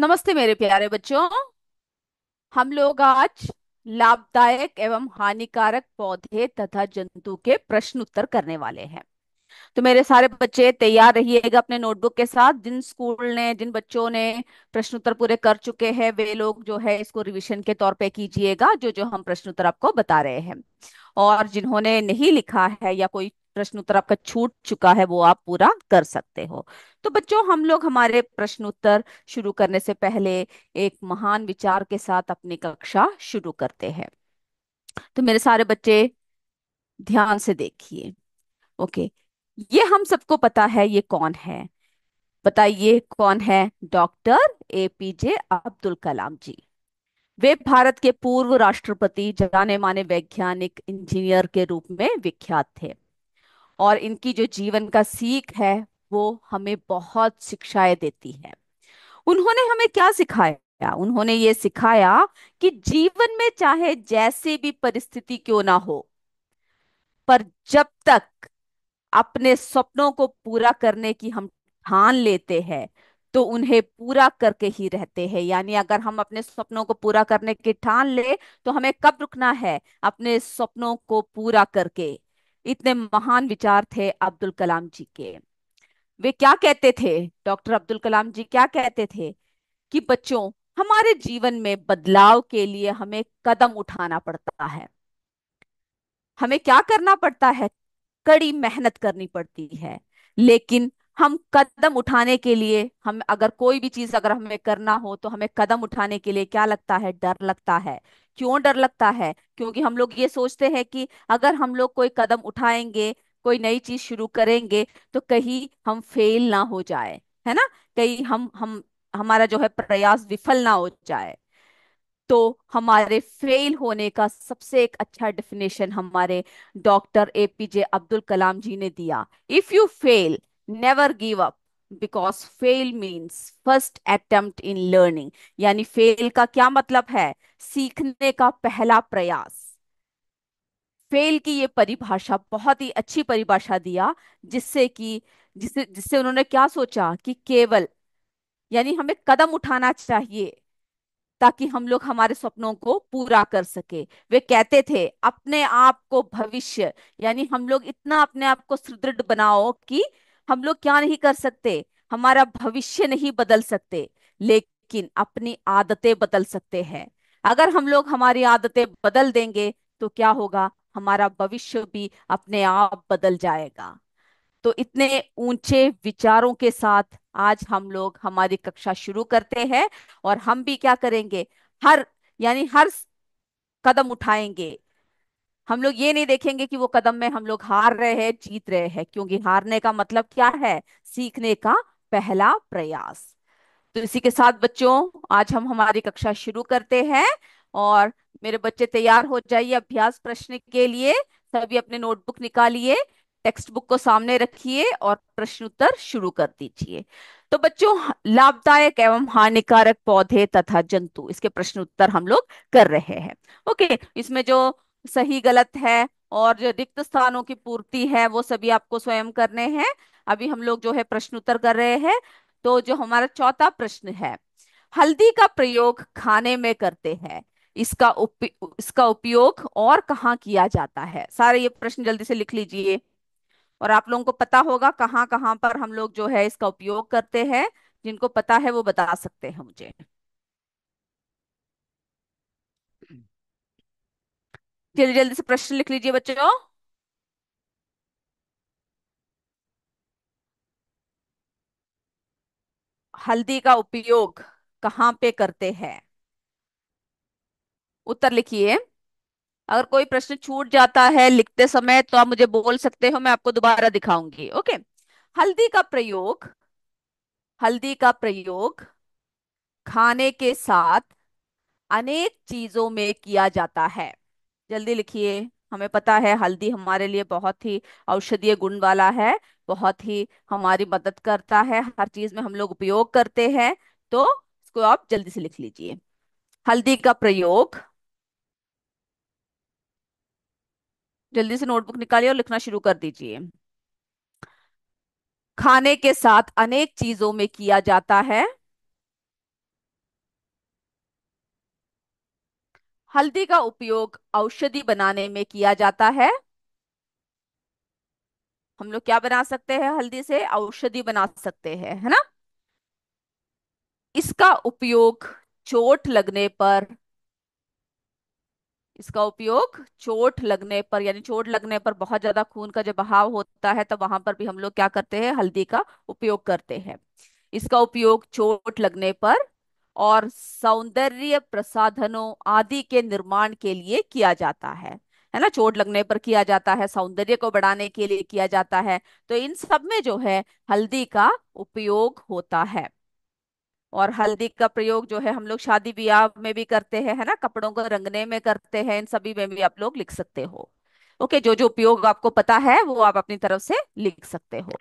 नमस्ते मेरे प्यारे बच्चों। हम लोग आज लाभदायक एवं हानिकारक पौधे तथा जंतु के प्रश्न उत्तर करने वाले हैं। तो मेरे सारे बच्चे तैयार रहिएगा अपने नोटबुक के साथ। जिन बच्चों ने प्रश्न उत्तर पूरे कर चुके हैं वे लोग जो है इसको रिवीजन के तौर पे कीजिएगा, जो जो हम प्रश्न उत्तर आपको बता रहे हैं। और जिन्होंने नहीं लिखा है या कोई प्रश्न उत्तर आपका छूट चुका है वो आप पूरा कर सकते हो। तो बच्चों, हम लोग हमारे प्रश्न उत्तर शुरू करने से पहले एक महान विचार के साथ अपनी कक्षा शुरू करते हैं। तो मेरे सारे बच्चे ध्यान से देखिए। ओके, ये हम सबको पता है ये कौन है। बताइए कौन है? डॉक्टर एपीजे अब्दुल कलाम जी। वे भारत के पूर्व राष्ट्रपति, जाने माने वैज्ञानिक, इंजीनियर के रूप में विख्यात थे। और इनकी जो जीवन का सीख है वो हमें बहुत शिक्षाएं देती है। उन्होंने हमें क्या सिखाया? उन्होंने ये सिखाया कि जीवन में चाहे जैसे भी परिस्थिति क्यों ना हो, पर जब तक अपने सपनों को पूरा करने की हम ठान लेते हैं तो उन्हें पूरा करके ही रहते हैं। यानी अगर हम अपने सपनों को पूरा करने की ठान ले तो हमें कब रुकना है? अपने सपनों को पूरा करके। इतने महान विचार थे अब्दुल कलाम जी के। वे क्या कहते थे? डॉक्टर अब्दुल कलाम जी क्या कहते थे कि बच्चों, हमारे जीवन में बदलाव के लिए हमें कदम उठाना पड़ता है। हमें क्या करना पड़ता है? कड़ी मेहनत करनी पड़ती है। लेकिन हम कदम उठाने के लिए, हम अगर कोई भी चीज अगर हमें करना हो तो हमें कदम उठाने के लिए क्या लगता है? डर लगता है। क्यों डर लगता है? क्योंकि हम लोग ये सोचते हैं कि अगर हम लोग कोई कदम उठाएंगे, कोई नई चीज शुरू करेंगे, तो कहीं हम फेल ना हो जाए, है ना? कहीं हम हमारा जो है प्रयास विफल ना हो जाए। तो हमारे फेल होने का सबसे एक अच्छा डेफिनेशन हमारे डॉक्टर एपीजे अब्दुल कलाम जी ने दिया। If you fail, never give up, because fail means first attempt in learning. यानी फेल का क्या मतलब है? सीखने का पहला प्रयास। फेल की ये परिभाषा बहुत ही अच्छी परिभाषा दिया, जिससे कि जिससे जिससे उन्होंने क्या सोचा कि केवल, यानी हमें कदम उठाना चाहिए ताकि हम लोग हमारे सपनों को पूरा कर सके। वे कहते थे अपने आप को भविष्य, यानी हम लोग इतना अपने आप को सुदृढ़ बनाओ कि हम लोग क्या नहीं कर सकते? हमारा भविष्य नहीं बदल सकते, लेकिन अपनी आदतें बदल सकते हैं। अगर हम लोग हमारी आदतें बदल देंगे तो क्या होगा? हमारा भविष्य भी अपने आप बदल जाएगा। तो इतने ऊंचे विचारों के साथ आज हम लोग हमारी कक्षा शुरू करते हैं। और हम भी क्या करेंगे? हर यानी हर कदम उठाएंगे। हम लोग ये नहीं देखेंगे कि वो कदम में हम लोग हार रहे हैं, जीत रहे हैं, क्योंकि हारने का मतलब क्या है? सीखने का पहला प्रयास। तो इसी के साथ बच्चों, आज हम हमारी कक्षा शुरू करते हैं। और मेरे बच्चे तैयार हो जाइए अभ्यास प्रश्न के लिए। सभी अपने नोटबुक निकालिए, टेक्स्ट बुक को सामने रखिए और प्रश्न उत्तर शुरू कर दीजिए। तो बच्चों, लाभदायक एवं हानिकारक पौधे तथा जंतु, इसके प्रश्न उत्तर हम लोग कर रहे हैं। ओके, इसमें जो सही गलत है और जो रिक्त स्थानों की पूर्ति है वो सभी आपको स्वयं करने हैं। अभी हम लोग जो है प्रश्न उत्तर कर रहे हैं। तो जो हमारा चौथा प्रश्न है, हल्दी का प्रयोग खाने में करते हैं, इसका उपयोग और कहाँ किया जाता है? सारे ये प्रश्न जल्दी से लिख लीजिए। और आप लोगों को पता होगा कहाँ कहाँ पर हम लोग जो है इसका उपयोग करते हैं। जिनको पता है वो बता सकते हैं मुझे। जल्दी जल्दी से प्रश्न लिख लीजिए बच्चों। हल्दी का उपयोग कहाँ पे करते हैं? उत्तर लिखिए। अगर कोई प्रश्न छूट जाता है लिखते समय तो आप मुझे बोल सकते हो, मैं आपको दोबारा दिखाऊंगी। ओके। हल्दी का प्रयोग हल्दी का प्रयोग खाने के साथ अनेक चीजों में किया जाता है। जल्दी लिखिए। हमें पता है हल्दी हमारे लिए बहुत ही औषधीय गुण वाला है, बहुत ही हमारी मदद करता है, हर चीज में हम लोग उपयोग करते हैं। तो इसको आप जल्दी से लिख लीजिए। हल्दी का प्रयोग, जल्दी से नोटबुक निकालिए और लिखना शुरू कर दीजिए। खाने के साथ अनेक चीजों में किया जाता है। हल्दी का उपयोग औषधि बनाने में किया जाता है। हम लोग क्या बना सकते हैं, हल्दी से औषधि बना सकते हैं, है ना। इसका उपयोग चोट लगने पर, इसका उपयोग चोट लगने पर, यानी चोट लगने पर बहुत ज्यादा खून का जब बहाव होता है, तब वहां पर भी हम लोग क्या करते हैं, हल्दी का उपयोग करते हैं। इसका उपयोग चोट लगने पर और सौंदर्य प्रसाधनों आदि के निर्माण के लिए किया जाता है ना। चोट लगने पर किया जाता है, सौंदर्य को बढ़ाने के लिए किया जाता है। तो इन सब में जो है हल्दी का उपयोग होता है। और हल्दी का प्रयोग जो है हम लोग शादी ब्याह में भी करते हैं, है ना, कपड़ों को रंगने में करते हैं, इन सभी में भी आप लोग लिख सकते हो। ओके, जो जो उपयोग आपको पता है वो आप अपनी तरफ से लिख सकते हो।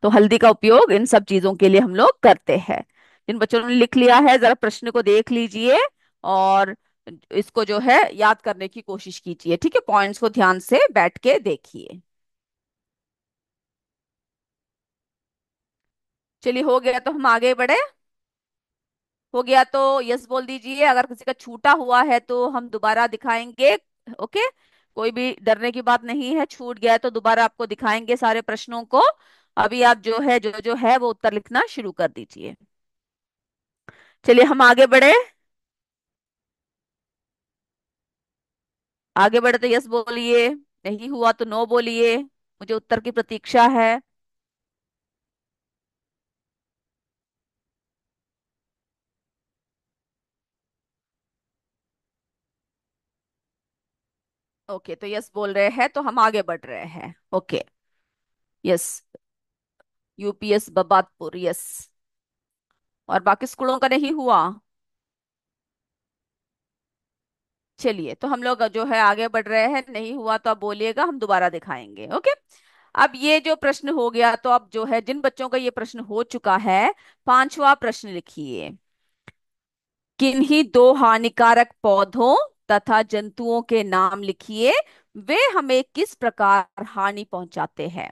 तो हल्दी का उपयोग इन सब चीजों के लिए हम लोग करते हैं। जिन बच्चों ने लिख लिया है, जरा प्रश्न को देख लीजिए और इसको जो है याद करने की कोशिश कीजिए, ठीक है। पॉइंट्स को ध्यान से बैठ के देखिए। चलिए, हो गया तो हम आगे बढ़े। हो गया तो यस बोल दीजिए। अगर किसी का छूटा हुआ है तो हम दोबारा दिखाएंगे। ओके, कोई भी डरने की बात नहीं है, छूट गया है तो दोबारा आपको दिखाएंगे सारे प्रश्नों को। अभी आप जो है जो जो है वो उत्तर लिखना शुरू कर दीजिए। चलिए हम आगे बढ़े। आगे बढ़े तो यस बोलिए, नहीं हुआ तो नो बोलिए, मुझे उत्तर की प्रतीक्षा है। ओके, तो यस बोल रहे हैं तो हम आगे बढ़ रहे हैं। Okay, yes. UPS Babatpur, yes. और बाकी स्कूलों का नहीं हुआ। चलिए, तो हम लोग जो है आगे बढ़ रहे हैं, नहीं हुआ तो आप बोलिएगा, हम दोबारा दिखाएंगे। ओके। अब ये जो प्रश्न हो गया, तो अब जो है जिन बच्चों का ये प्रश्न हो चुका है, पांचवा प्रश्न लिखिए। किन्हीं दो हानिकारक पौधों तथा जंतुओं के नाम लिखिए, वे हमें किस प्रकार हानि पहुंचाते हैं।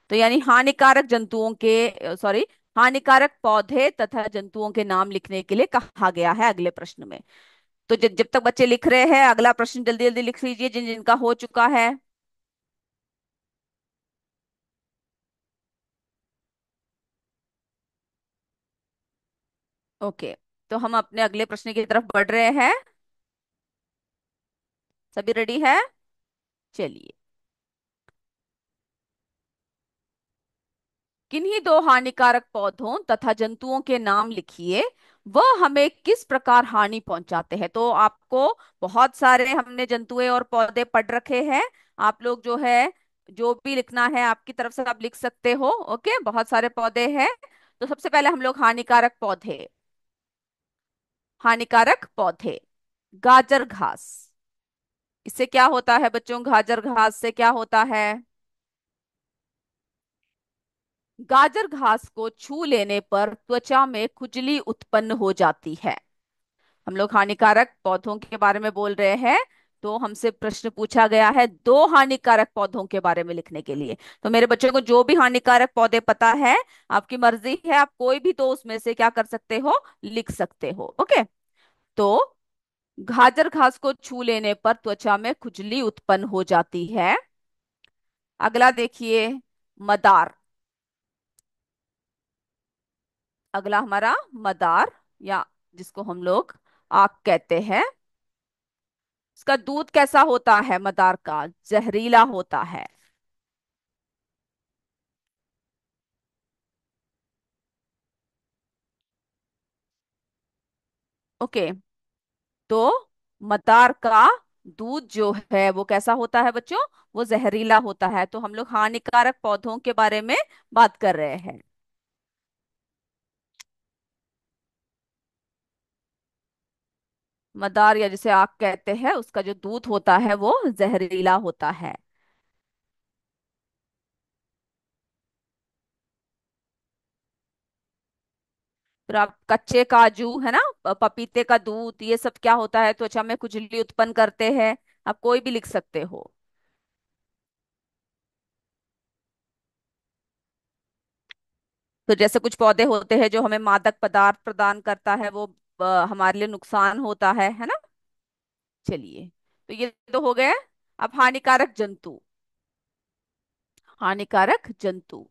तो यानी हानिकारक जंतुओं के, सॉरी, हानिकारक पौधे तथा जंतुओं के नाम लिखने के लिए कहा गया है अगले प्रश्न में। तो जब जब तक बच्चे लिख रहे हैं, अगला प्रश्न जल्दी जल्दी लिख लीजिए जिन जिनका हो चुका है। ओके, तो हम अपने अगले प्रश्न की तरफ बढ़ रहे हैं। सभी रेडी है? चलिए। किन्हीं दो हानिकारक पौधों तथा जंतुओं के नाम लिखिए, वह हमें किस प्रकार हानि पहुंचाते हैं। तो आपको बहुत सारे हमने जंतुए और पौधे पढ़ रखे हैं। आप लोग जो है जो भी लिखना है आपकी तरफ से आप लिख सकते हो। ओके, बहुत सारे पौधे हैं। तो सबसे पहले हम लोग हानिकारक पौधे, हानिकारक पौधे, गाजर घास। इससे क्या होता है बच्चों, गाजर घास से क्या होता है? गाजर घास को छू लेने पर त्वचा में खुजली उत्पन्न हो जाती है। हम लोग हानिकारक पौधों के बारे में बोल रहे हैं। तो हमसे प्रश्न पूछा गया है दो हानिकारक पौधों के बारे में लिखने के लिए। तो मेरे बच्चों को जो भी हानिकारक पौधे पता है, आपकी मर्जी है, आप कोई भी तो उसमें से क्या कर सकते हो, लिख सकते हो। ओके। तो गाजर घास को छू लेने पर त्वचा में खुजली उत्पन्न हो जाती है। अगला देखिए, मदार। अगला हमारा मदार, या जिसको हम लोग आक कहते हैं। इसका दूध कैसा होता है, मदार का जहरीला होता है। ओके, तो मदार का दूध जो है वो कैसा होता है बच्चों, वो जहरीला होता है। तो हम लोग हानिकारक पौधों के बारे में बात कर रहे हैं। मदार, या जिसे आक कहते हैं, उसका जो दूध होता है वो जहरीला होता है। फिर आप कच्चे काजू, है ना, पपीते का दूध, ये सब क्या होता है, त्वचा में खुजली उत्पन्न करते हैं। आप कोई भी लिख सकते हो। तो जैसे कुछ पौधे होते हैं जो हमें मादक पदार्थ प्रदान करता है, वो हमारे लिए नुकसान होता है ना। चलिए, तो ये तो हो गए। अब हानिकारक जंतु। हानिकारक जंतु।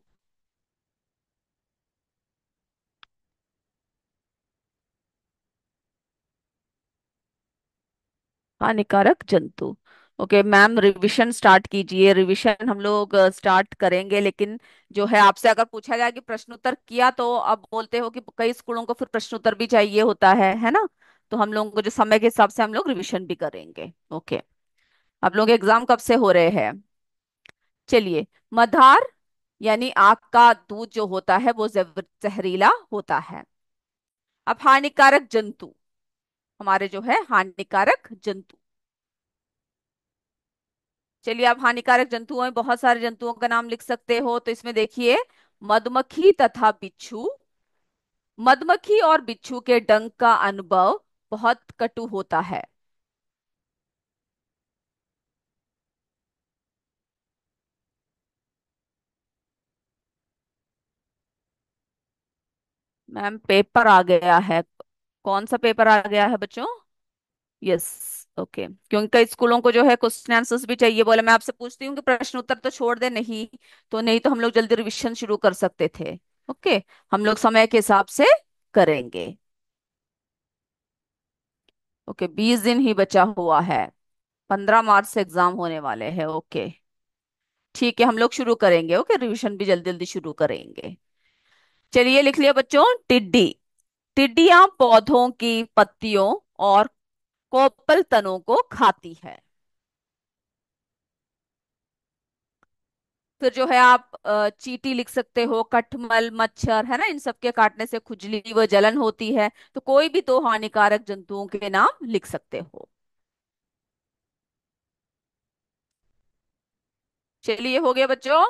हानिकारक जंतु। ओके मैम, रिवीजन स्टार्ट कीजिए। रिवीजन हम लोग स्टार्ट करेंगे, लेकिन जो है आपसे अगर पूछा जाए कि प्रश्नोत्तर किया, तो अब बोलते हो कि कई स्कूलों को फिर प्रश्नोत्तर भी चाहिए होता है ना। तो हम लोगों को जो समय के हिसाब से हम लोग रिवीजन भी करेंगे। ओके। आप लोग एग्जाम कब से हो रहे हैं? चलिए। मदार यानी आग का दूध जो होता है वो जहरीला होता है। अब हानिकारक जंतु। हमारे जो है हानिकारक जंतु। चलिए, आप हानिकारक जंतुओं में बहुत सारे जंतुओं का नाम लिख सकते हो, तो इसमें देखिए, मधुमक्खी तथा बिच्छू। मधुमक्खी और बिच्छू के डंक का अनुभव बहुत कटु होता है। मैम, पेपर आ गया है। कौन सा पेपर आ गया है बच्चों? यस। ओके, क्योंकि कई स्कूलों को जो है क्वेश्चन आंसर्स भी चाहिए। बोले मैं आपसे पूछती हूँ कि प्रश्न उत्तर तो छोड़ दे, नहीं तो नहीं तो हम लोग जल्दी रिवीजन शुरू कर सकते थे। ओके, हम लोग समय के हिसाब से करेंगे। ओके, 20 दिन ही बचा हुआ है। 15 मार्च से एग्जाम होने वाले हैं। ओके, ठीक है, हम लोग शुरू करेंगे। ओके, रिवीजन भी जल्दी जल्दी शुरू करेंगे। चलिए, लिख लिया बच्चों, टिड्डी। टिड्डियां पौधों की पत्तियों और कोपल तनों को खाती है। फिर जो है आप चींटी लिख सकते हो, कठमल, मच्छर, है ना, इन सब के काटने से खुजली व जलन होती है। तो कोई भी दो हानिकारक जंतुओं के नाम लिख सकते हो। चलिए, हो गया बच्चों।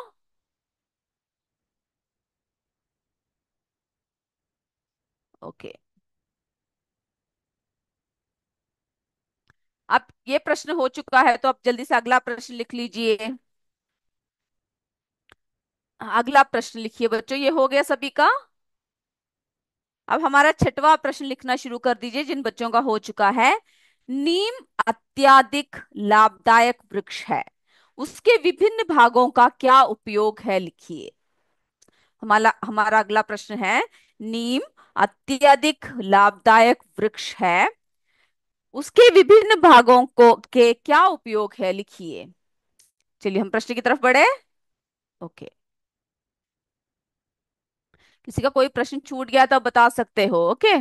ओके। अब ये प्रश्न हो चुका है, तो अब जल्दी से अगला प्रश्न लिख लीजिए। अगला प्रश्न लिखिए बच्चों, ये हो गया सभी का। अब हमारा छठवां प्रश्न लिखना शुरू कर दीजिए, जिन बच्चों का हो चुका है। नीम अत्यधिक लाभदायक वृक्ष है, उसके विभिन्न भागों का क्या उपयोग है, लिखिए। हमारा हमारा अगला प्रश्न है। नीम अत्यधिक लाभदायक वृक्ष है, उसके विभिन्न भागों को के क्या उपयोग है, लिखिए। चलिए, हम प्रश्न की तरफ बढ़े। ओके। किसी का कोई प्रश्न छूट गया तो आप बता सकते हो। ओके।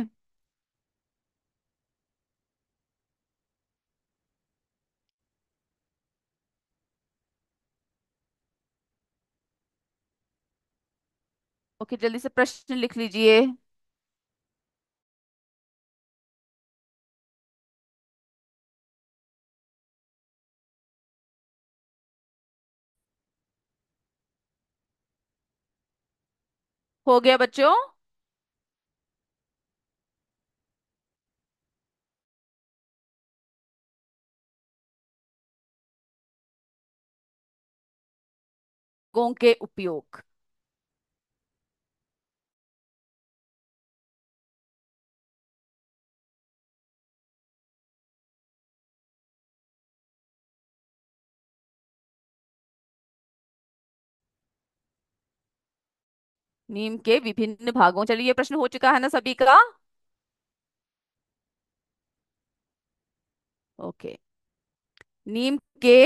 ओके, जल्दी से प्रश्न लिख लीजिए। हो गया बच्चों। भागों के उपयोग। नीम के विभिन्न भागों, चलिए ये प्रश्न हो चुका है ना सभी का। ओके। नीम के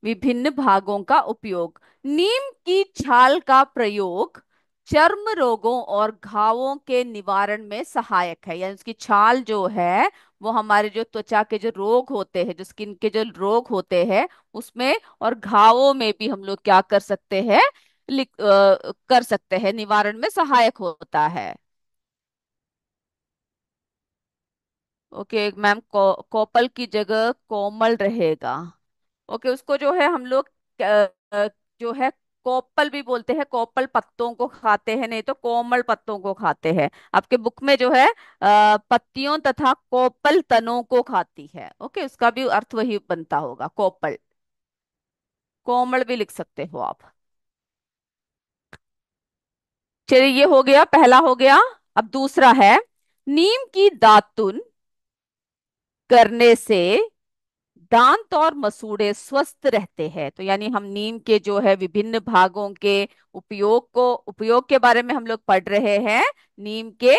विभिन्न भागों का उपयोग। नीम की छाल का प्रयोग चर्म रोगों और घावों के निवारण में सहायक है। यानी उसकी छाल जो है वो हमारे जो त्वचा के जो रोग होते हैं, जो स्किन के जो रोग होते हैं उसमें और घावों में भी हम लोग क्या कर सकते हैं, कर सकते हैं, निवारण में सहायक होता है। ओके मैम, कोपल की जगह कोमल रहेगा। ओके, उसको जो है हम लोग जो है कोपल भी बोलते हैं। कोपल पत्तों को खाते हैं, नहीं तो कोमल पत्तों को खाते हैं। आपके बुक में जो है पत्तियों तथा कोपल तनों को खाती है। ओके, उसका भी अर्थ वही बनता होगा, कोपल। कोमल भी लिख सकते हो आप। चलिए, ये हो गया, पहला हो गया। अब दूसरा है। नीम की दातुन करने से दांत और मसूड़े स्वस्थ रहते हैं। तो यानी हम नीम के जो है विभिन्न भागों के उपयोग के बारे में हम लोग पढ़ रहे हैं। नीम के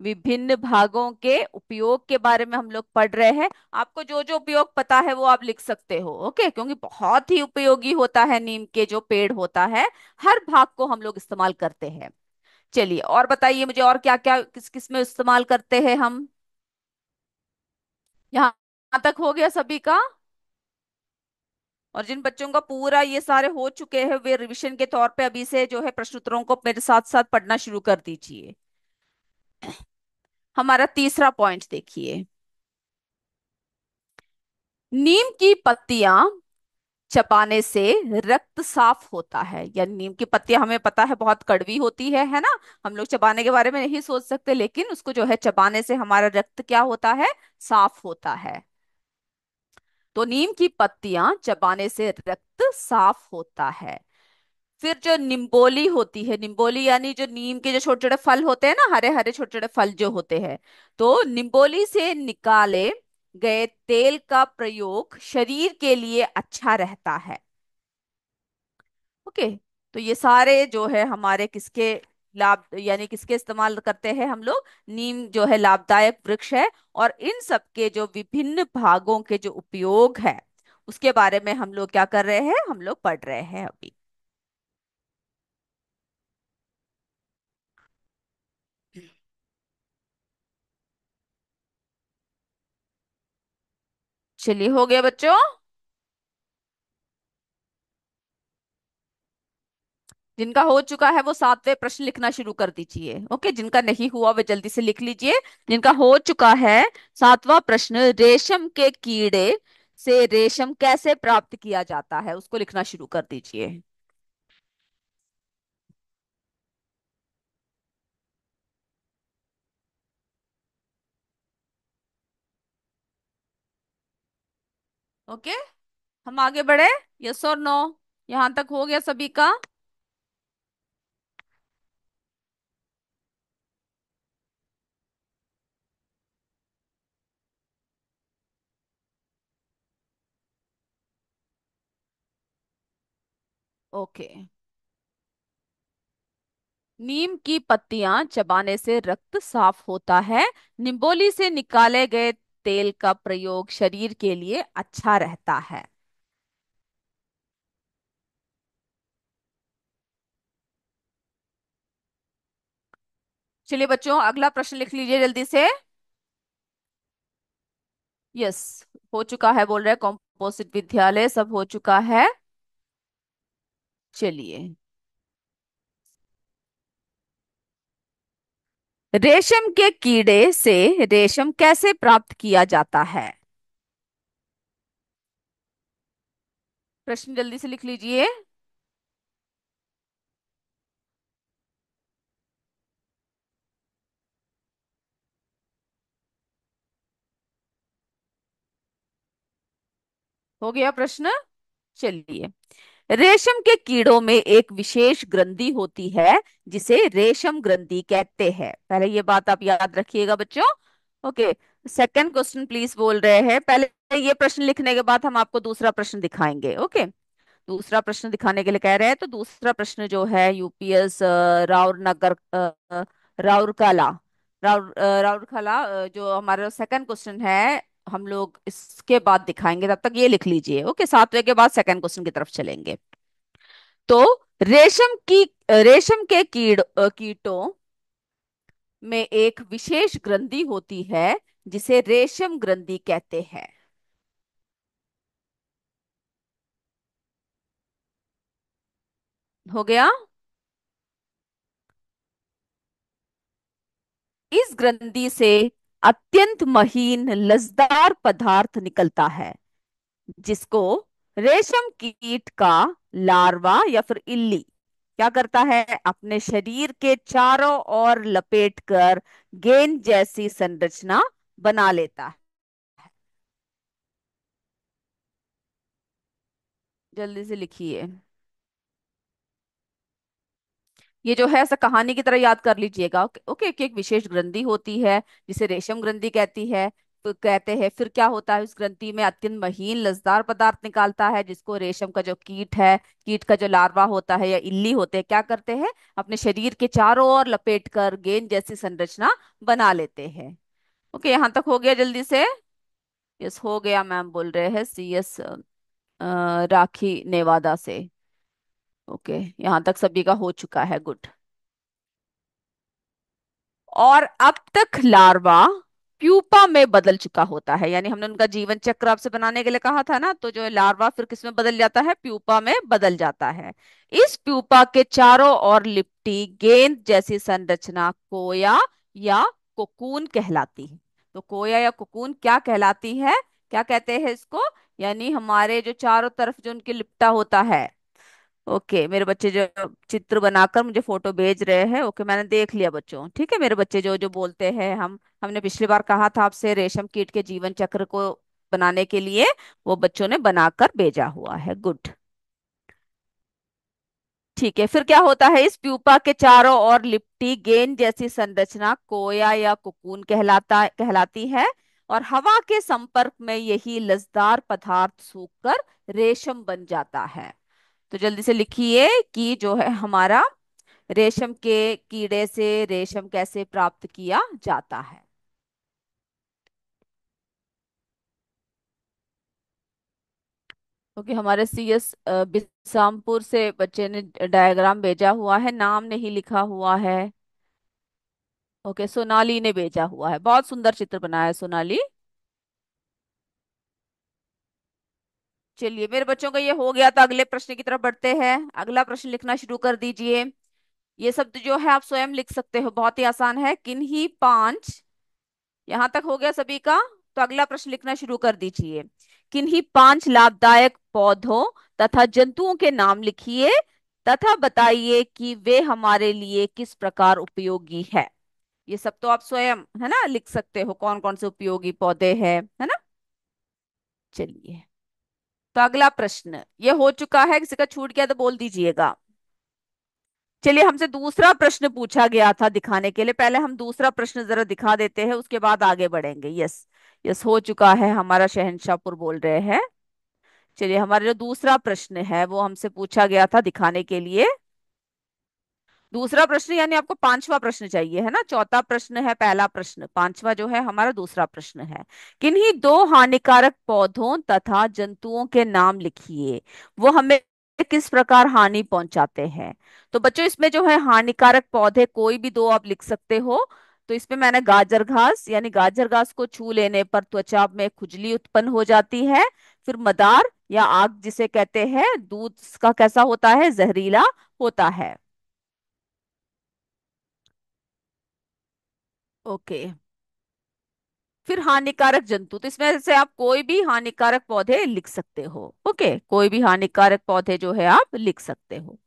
विभिन्न भागों के उपयोग के बारे में हम लोग पढ़ रहे हैं। आपको जो जो उपयोग पता है वो आप लिख सकते हो, ओके, क्योंकि बहुत ही उपयोगी होता है नीम के जो पेड़ होता है। हर भाग को हम लोग इस्तेमाल करते हैं। चलिए और बताइए मुझे, और क्या क्या किस किस में इस्तेमाल करते हैं हम। यहाँ तक हो गया सभी का। और जिन बच्चों का पूरा ये सारे हो चुके हैं वे रिवीजन के तौर पे अभी से जो है प्रश्न उत्तरों को मेरे साथ साथ पढ़ना शुरू कर दीजिए। हमारा तीसरा पॉइंट देखिए। नीम की पत्तियां चबाने से रक्त साफ होता है। या नीम की पत्तियां हमें पता है बहुत कड़वी होती है ना। हम लोग चबाने के बारे में नहीं सोच सकते, लेकिन उसको जो है चबाने से हमारा रक्त क्या होता है, साफ होता है। तो नीम की पत्तियां चबाने से रक्त साफ होता है। फिर जो निम्बोली होती है, निम्बोली यानी जो नीम के जो छोटे छोटे फल होते हैं ना, हरे हरे छोटे छोटे फल जो होते हैं, तो निम्बोली से निकाले गए तेल का प्रयोग शरीर के लिए अच्छा रहता है। ओके। तो ये सारे जो है हमारे किसके लाभ, यानी किसके इस्तेमाल करते हैं हम लोग, नीम जो है लाभदायक वृक्ष है। और इन सब के जो विभिन्न भागों के जो उपयोग है उसके बारे में हम लोग क्या कर रहे हैं, हम लोग पढ़ रहे हैं अभी। चलिए हो गया बच्चों। जिनका हो चुका है वो सातवें प्रश्न लिखना शुरू कर दीजिए, ओके। जिनका नहीं हुआ वे जल्दी से लिख लीजिए। जिनका हो चुका है सातवां प्रश्न, रेशम के कीड़े से रेशम कैसे प्राप्त किया जाता है, उसको लिखना शुरू कर दीजिए। ओके, हम आगे बढ़े। यस और नो, यहां तक हो गया सभी का। ओके। नीम की पत्तियां चबाने से रक्त साफ होता है। निम्बोली से निकाले गए तेल का प्रयोग शरीर के लिए अच्छा रहता है। चलिए बच्चों अगला प्रश्न लिख लीजिए जल्दी से। यस, हो चुका है बोल रहे हैं, कॉम्पोजिट विद्यालय सब हो चुका है। चलिए, रेशम के कीड़े से रेशम कैसे प्राप्त किया जाता है, प्रश्न जल्दी से लिख लीजिए। हो गया प्रश्न। चलिए, रेशम के कीड़ों में एक विशेष ग्रंथि होती है जिसे रेशम ग्रंथि कहते हैं। पहले ये बात आप याद रखिएगा बच्चों। ओके, सेकंड क्वेश्चन प्लीज बोल रहे हैं। पहले ये प्रश्न लिखने के बाद हम आपको दूसरा प्रश्न दिखाएंगे, ओके। दूसरा प्रश्न दिखाने के लिए कह रहे हैं, तो दूसरा प्रश्न जो है यूपीएस राउरनगर राउरकला राउरकला जो हमारा सेकंड क्वेश्चन है हम लोग इसके बाद दिखाएंगे। तब तक ये लिख लीजिए, ओके। सातवें के बाद सेकंड क्वेश्चन की तरफ चलेंगे। तो रेशम के कीटों में एक विशेष ग्रंथि होती है जिसे रेशम ग्रंथि कहते हैं। हो गया। इस ग्रंथि से अत्यंत महीन लसदार पदार्थ निकलता है जिसको रेशम कीट का लार्वा या फिर इल्ली क्या करता है, अपने शरीर के चारों ओर लपेटकर गेंद जैसी संरचना बना लेता है। जल्दी से लिखिए। ये जो है ऐसा कहानी की तरह याद कर लीजिएगा। ओके ओके, कि एक विशेष ग्रंथि होती है जिसे रेशम ग्रंथि कहती है। तो कहते हैं फिर क्या होता है, उस ग्रंथि में अत्यंत महीन लसदार पदार्थ निकालता है, जिसको रेशम का जो कीट है, कीट का जो लार्वा होता है या इल्ली होते हैं, क्या करते हैं, अपने शरीर के चारों ओर लपेट कर गेंद जैसी संरचना बना लेते हैं। ओके, यहाँ तक हो गया जल्दी से। यस हो गया, मैम बोल रहे हैं CS राखी नेवादा से। ओके, यहाँ तक सभी का हो चुका है, गुड। और अब तक लार्वा प्यूपा में बदल चुका होता है, यानी हमने उनका जीवन चक्र आपसे बनाने के लिए कहा था ना, तो जो लार्वा फिर किस में बदल जाता है, प्यूपा में बदल जाता है। इस प्यूपा के चारों ओर लिपटी गेंद जैसी संरचना कोया या कोकून कहलाती है। तो कोया या कोकून क्या कहलाती है, क्या कहते हैं इसको, यानी हमारे जो चारों तरफ जो उनके लिपटा होता है। ओके, मेरे बच्चे जो चित्र बनाकर मुझे फोटो भेज रहे हैं, ओके मैंने देख लिया बच्चों, ठीक है। मेरे बच्चे जो जो बोलते हैं, हमने पिछली बार कहा था आपसे रेशम कीट के जीवन चक्र को बनाने के लिए, वो बच्चों ने बनाकर भेजा हुआ है, गुड। ठीक है, फिर क्या होता है, इस प्यूपा के चारों ओर लिपटी गेंद जैसी संरचना कोया या कोकून कहलाती है। और हवा के संपर्क में यही लसदार पदार्थ सूखकर रेशम बन जाता है। तो जल्दी से लिखिए कि जो है हमारा रेशम के कीड़े से रेशम कैसे प्राप्त किया जाता है। क्योंकि हमारे CS बिसामपुर से बच्चे ने डायग्राम भेजा हुआ है, नाम नहीं लिखा हुआ है। ओके, सोनाली ने भेजा हुआ है, बहुत सुंदर चित्र बनाया है सोनाली। चलिए मेरे बच्चों का ये हो गया, तो अगले प्रश्न की तरफ बढ़ते हैं। अगला प्रश्न लिखना शुरू कर दीजिए। ये शब्द जो है आप स्वयं लिख सकते हो, बहुत ही आसान है। किन्हीं पांच, यहाँ तक हो गया सभी का। तो अगला प्रश्न लिखना शुरू कर दीजिए। किन्हीं पांच लाभदायक पौधों तथा जंतुओं के नाम लिखिए तथा बताइए कि वे हमारे लिए किस प्रकार उपयोगी है। ये सब तो आप स्वयं है ना लिख सकते हो, कौन कौन से उपयोगी पौधे हैं, है ना। चलिए, तो अगला प्रश्न ये हो चुका है, किसी का छूट गया तो बोल दीजिएगा। चलिए, हमसे दूसरा प्रश्न पूछा गया था दिखाने के लिए, पहले हम दूसरा प्रश्न जरा दिखा देते हैं, उसके बाद आगे बढ़ेंगे। यस, यस हो चुका है, हमारा शहंशाहपुर बोल रहे हैं। चलिए, हमारा जो दूसरा प्रश्न है वो हमसे पूछा गया था दिखाने के लिए। दूसरा प्रश्न यानी आपको पांचवा प्रश्न चाहिए है ना, चौथा प्रश्न है पहला प्रश्न, पांचवा जो है हमारा दूसरा प्रश्न है। किन्हीं दो हानिकारक पौधों तथा जंतुओं के नाम लिखिए, वो हमें किस प्रकार हानि पहुंचाते हैं। तो बच्चों इसमें जो है हानिकारक पौधे कोई भी दो आप लिख सकते हो। तो इसमें मैंने गाजर घास, यानी गाजर घास को छू लेने पर त्वचा में खुजली उत्पन्न हो जाती है। फिर मदार या आग जिसे कहते हैं, दूध का कैसा होता है, जहरीला होता है। ओके, फिर हानिकारक जंतु, तो इसमें से आप कोई भी हानिकारक पौधे लिख सकते हो। ओके, कोई भी हानिकारक पौधे जो है आप लिख सकते हो।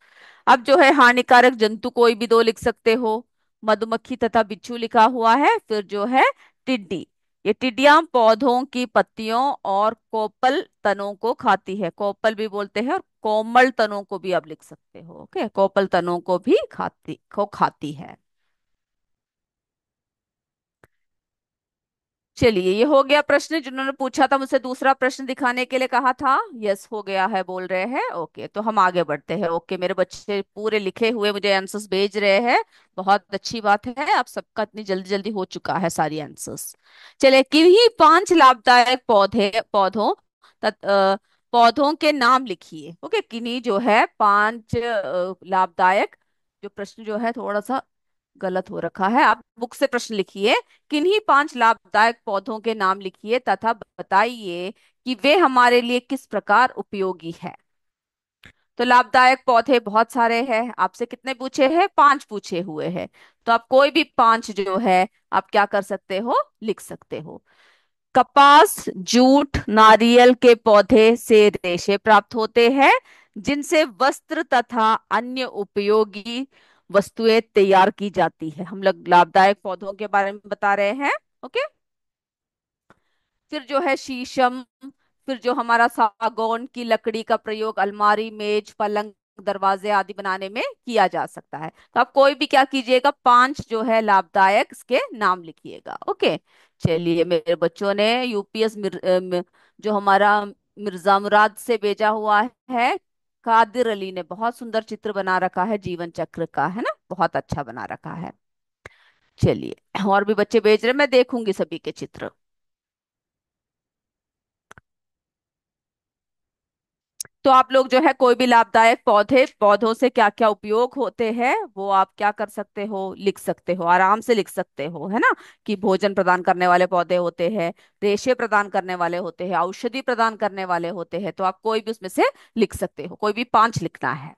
अब जो है हानिकारक जंतु कोई भी दो लिख सकते हो। मधुमक्खी तथा बिच्छू लिखा हुआ है, फिर जो है टिड्डी। ये टिड्डियां पौधों की पत्तियों और कोपल तनों को खाती है, कोपल भी बोलते हैं, और कोमल तनों को भी आप लिख सकते हो। ओके, कोपल तनों को खाती है। चलिए, ये हो गया प्रश्न जिन्होंने पूछा था मुझसे, दूसरा प्रश्न दिखाने के लिए कहा था। यस हो गया है बोल रहे हैं। ओके, तो हम आगे बढ़ते हैं। ओके, मेरे बच्चे पूरे लिखे हुए मुझे आंसर्स भेज रहे हैं, बहुत अच्छी बात है, आप सबका इतनी जल्दी जल्दी हो चुका है सारी आंसर्स। चलिए, किन्हीं पांच लाभदायक पौधों पौधों के नाम लिखिए। ओके, किन्हीं जो है पांच लाभदायक, जो प्रश्न जो है थोड़ा सा गलत हो रखा है, आप बुक से प्रश्न लिखिए। किन्हीं पांच लाभदायक पौधों के नाम लिखिए तथा बताइए कि वे हमारे लिए किस प्रकार उपयोगी है। तो लाभदायक पौधे बहुत सारे हैं, आपसे कितने पूछे हैं, पांच पूछे हुए हैं। तो आप कोई भी पांच जो है आप क्या कर सकते हो, लिख सकते हो। कपास, जूट, नारियल के पौधे से रेशे प्राप्त होते हैं, जिनसे वस्त्र तथा अन्य उपयोगी वस्तुएं तैयार की जाती है। हम लोग लाभदायक पौधों के बारे में बता रहे हैं। ओके, फिर जो है शीशम, फिर जो हमारा सागौन की लकड़ी का प्रयोग अलमारी, मेज, पलंग दरवाजे आदि बनाने में किया जा सकता है। तो आप कोई भी क्या कीजिएगा, पांच जो है लाभदायक इसके नाम लिखिएगा। ओके। चलिए, मेरे बच्चों ने यूपीएस जो हमारा मिर्जा मुराद से भेजा हुआ है, कादिर अली ने बहुत सुंदर चित्र बना रखा है जीवन चक्र का, है ना, बहुत अच्छा बना रखा है। चलिए, और भी बच्चे भेज रहे हैं, मैं देखूंगी सभी के चित्र। तो आप लोग जो है कोई भी लाभदायक पौधों से क्या क्या उपयोग होते हैं वो आप क्या कर सकते हो, लिख सकते हो, आराम से लिख सकते हो, है ना। कि भोजन प्रदान करने वाले पौधे होते हैं, रेशे प्रदान करने वाले होते हैं, औषधि प्रदान करने वाले होते हैं। तो आप कोई भी उसमें से लिख सकते हो, कोई भी पांच लिखना है।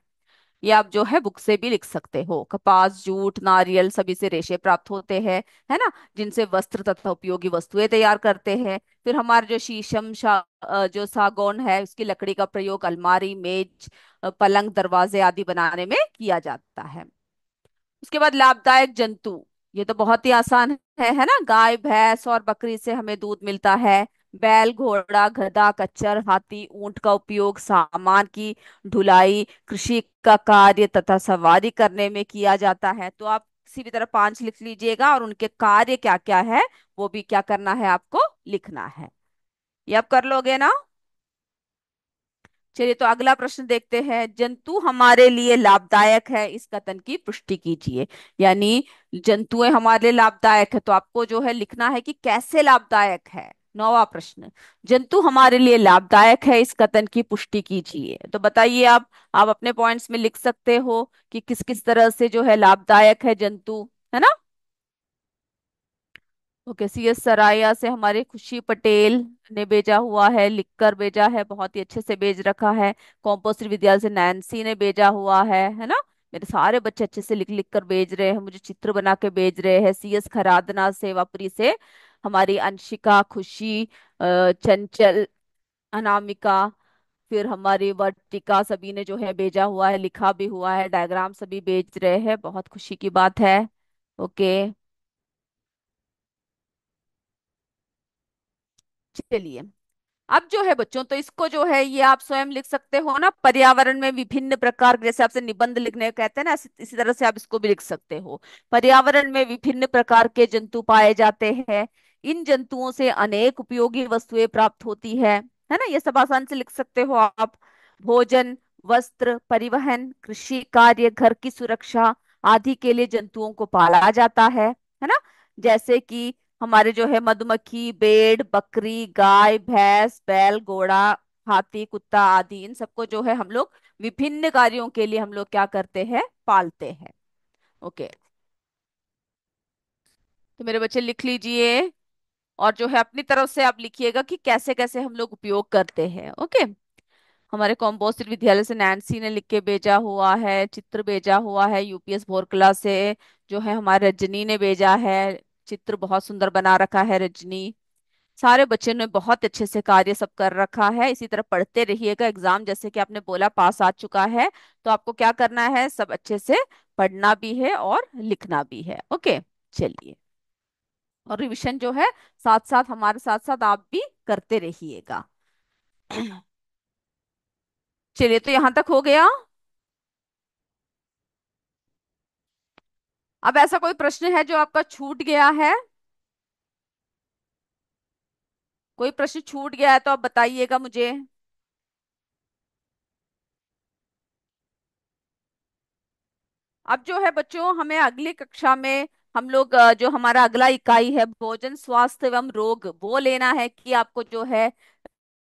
ये आप जो है बुक से भी लिख सकते हो। कपास, जूट, नारियल सभी से रेशे प्राप्त होते हैं, है ना, जिनसे वस्त्र तथा उपयोगी वस्तुएं तैयार करते हैं। फिर हमारे जो शीशम जो सागौन है, उसकी लकड़ी का प्रयोग अलमारी, मेज, पलंग, दरवाजे आदि बनाने में किया जाता है। उसके बाद लाभदायक जंतु, ये तो बहुत ही आसान है ना। गाय, भैंस और बकरी से हमें दूध मिलता है। बैल, घोड़ा, गधा, खच्चर, हाथी, ऊंट का उपयोग सामान की ढुलाई, कृषि का कार्य तथा सवारी करने में किया जाता है। तो आप किसी भी तरह पांच लिख लीजिएगा, और उनके कार्य क्या क्या है वो भी क्या करना है, आपको लिखना है। ये आप कर लोगे ना। चलिए, तो अगला प्रश्न देखते हैं। जंतु हमारे लिए लाभदायक है, इस कथन की पुष्टि कीजिए। यानी जंतुएं हमारे लिए लाभदायक है, तो आपको जो है लिखना है कि कैसे लाभदायक है। नौवा प्रश्न, जंतु हमारे लिए लाभदायक है, इस कथन की पुष्टि कीजिए। तो बताइए आप अपने पॉइंट्स में लिख सकते हो कि किस किस तरह से जो है लाभदायक है जंतु, है ना। ओके, सीएस सराया से हमारे खुशी पटेल ने भेजा हुआ है, लिखकर भेजा है, बहुत ही अच्छे से भेज रखा है। कॉम्पोजिट विद्यालय से नैन्सी ने भेजा हुआ है ना। मेरे सारे बच्चे अच्छे से लिख लिख कर भेज रहे हैं, मुझे चित्र बना के भेज रहे हैं। सीएस खरादना सेवापुरी से हमारी अंशिका, खुशी, चंचल, अनामिका, फिर हमारी वर्तिका, सभी ने जो है भेजा हुआ है, लिखा भी हुआ है, डायग्राम सभी भेज रहे हैं, बहुत खुशी की बात है। ओके। चलिए, अब जो है बच्चों, तो इसको जो है ये आप स्वयं लिख सकते हो ना। पर्यावरण में विभिन्न प्रकार, जैसे आपसे निबंध लिखने को कहते हैं ना, इसी तरह से आप इसको भी लिख सकते हो। पर्यावरण में विभिन्न प्रकार के जंतु पाए जाते हैं। इन जंतुओं से अनेक उपयोगी वस्तुएं प्राप्त होती है ना। ये सब आसान से लिख सकते हो आप। भोजन, वस्त्र, परिवहन, कृषि कार्य, घर की सुरक्षा आदि के लिए जंतुओं को पाला जाता है ना। जैसे कि हमारे जो है मधुमक्खी, भेड़, बकरी, गाय, भैंस, बैल, घोड़ा, हाथी, कुत्ता आदि, इन सबको जो है हम लोग विभिन्न कार्यों के लिए हम लोग क्या करते हैं, पालते हैं। ओके। तो मेरे बच्चे लिख लीजिए, और जो है अपनी तरफ से आप लिखिएगा कि कैसे कैसे हम लोग उपयोग करते हैं। ओके। हमारे कॉम्पोजिट विद्यालय से नैन्सी ने लिख के भेजा हुआ है, चित्र भेजा हुआ है। यूपीएस भोरकला से जो है हमारे रजनी ने भेजा है, चित्र बहुत सुंदर बना रखा है रजनी। सारे बच्चों ने बहुत अच्छे से कार्य सब कर रखा है। इसी तरह पढ़ते रहिएगा, एग्जाम जैसे कि आपने बोला पास आ चुका है, तो आपको क्या करना है, सब अच्छे से पढ़ना भी है और लिखना भी है। ओके। चलिए, और रिवीजन जो है साथ साथ, हमारे साथ साथ आप भी करते रहिएगा। चलिए, तो यहाँ तक हो गया। अब ऐसा कोई प्रश्न है जो आपका छूट गया है? कोई प्रश्न छूट गया है तो आप बताइएगा मुझे। अब जो है बच्चों, हमें अगली कक्षा में हम लोग जो हमारा अगला इकाई है भोजन, स्वास्थ्य एवं रोग, वो लेना है कि आपको जो है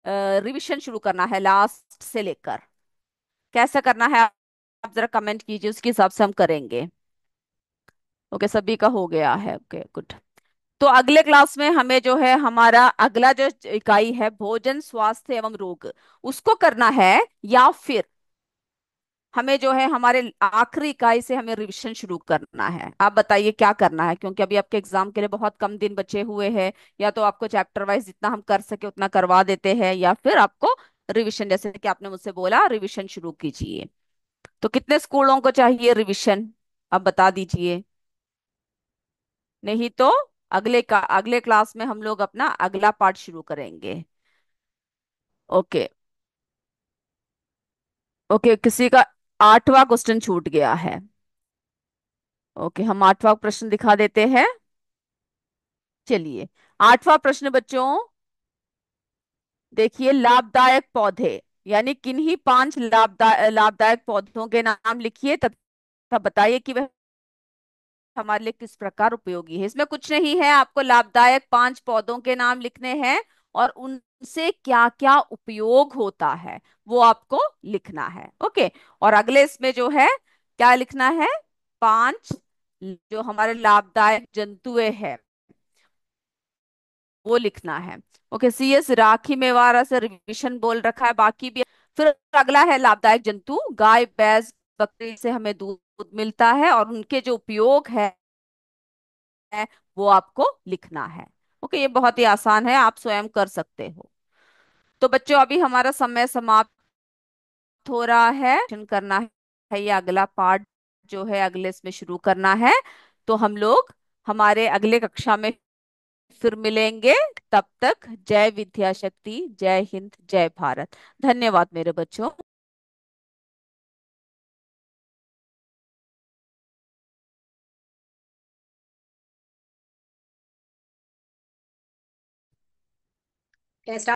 रिवीजन शुरू करना है लास्ट से लेकर। कैसा करना है आप जरा कमेंट कीजिए, उसके हिसाब से हम करेंगे। ओके, सभी का हो गया है। Okay, good. तो अगले क्लास में हमें जो है हमारा अगला जो इकाई है भोजन, स्वास्थ्य एवं रोग, उसको करना है, या फिर हमें जो है हमारे आखिरी इकाई से हमें रिवीजन शुरू करना है। आप बताइए क्या करना है, क्योंकि अभी आपके एग्जाम के लिए बहुत कम दिन बचे हुए हैं। या तो आपको चैप्टर वाइज जितना हम कर सके उतना करवा देते हैं, या फिर आपको रिवीजन, जैसे कि आपने मुझसे बोला रिवीजन शुरू कीजिए। तो कितने स्कूलों को चाहिए रिवीजन, आप बता दीजिए। नहीं तो अगले क्लास में हम लोग अपना अगला पार्ट शुरू करेंगे। ओके। ओके, किसी का 8वां क्वेश्चन छूट गया है। ओके, हम 8वां प्रश्न दिखा देते हैं। चलिए, 8वां प्रश्न बच्चों, देखिए, लाभदायक पौधे, यानी किन्हीं 5 लाभदायक पौधों के नाम लिखिए तथा बताइए कि वह हमारे लिए किस प्रकार उपयोगी है। इसमें कुछ नहीं है, आपको लाभदायक 5 पौधों के नाम लिखने हैं और उनसे क्या क्या उपयोग होता है वो आपको लिखना है। ओके। और अगले इसमें जो है, क्या लिखना है, 5 जो हमारे लाभदायक जंतुएं हैं वो लिखना है। ओके, सीएस राखी मेवाड़ा से रिविजन बोल रखा है, बाकी भी। फिर अगला है लाभदायक जंतु, गाय भैंस बकरी से हमें दूध मिलता है और उनके जो उपयोग है वो आपको लिखना है। ओके, ये बहुत ही आसान है, आप स्वयं कर सकते हो। तो बच्चों, अभी हमारा समय समाप्त हो रहा है, करना है ये अगला पार्ट जो है अगले इसमें शुरू करना है। तो हम लोग हमारे अगले कक्षा में फिर मिलेंगे। तब तक जय विद्या शक्ति, जय हिंद, जय भारत। धन्यवाद मेरे बच्चों। कैसा